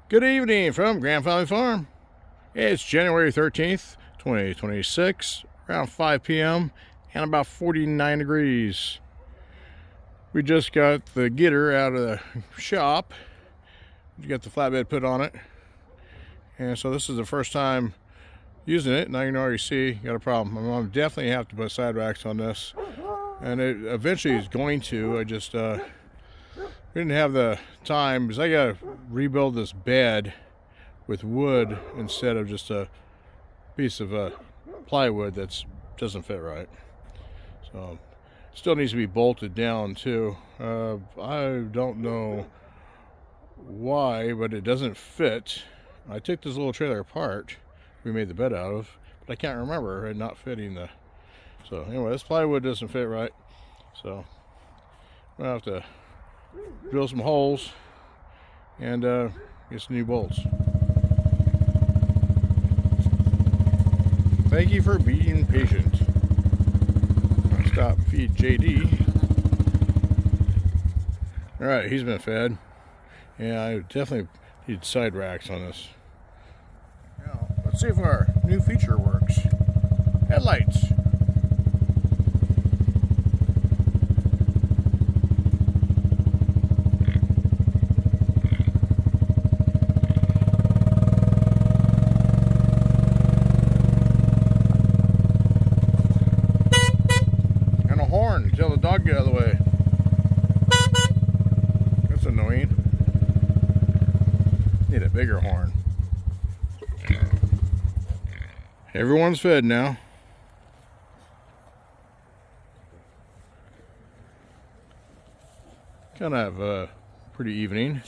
Good evening from Grand Family Farm. It's January 13th, 2026, around 5 p.m. and about 49 degrees. We just got the getter out of the shop. We got the flatbed put on it. And so this is the first time using it. Now you can already see, got a problem. I'm going to definitely have to put side racks on this. And it eventually is going to. I just didn't have the time because I gotta rebuild this bed with wood instead of just a piece of plywood that doesn't fit right. So still needs to be bolted down too. I don't know why, but it doesn't fit. I took this little trailer apart we made the bed out of, but I can't remember it not fitting the. So anyway, this plywood doesn't fit right, so I'm gonna have to drill some holes and get some new bolts. Thank you for being patient. I'll stop feed JD. Alright, he's been fed. Yeah, I definitely need side racks on this. Now, let's see if our new feature works. Headlights. Horn, tell the dog get out of the way. That's annoying. Need a bigger horn. Everyone's fed now. Kind of pretty evening.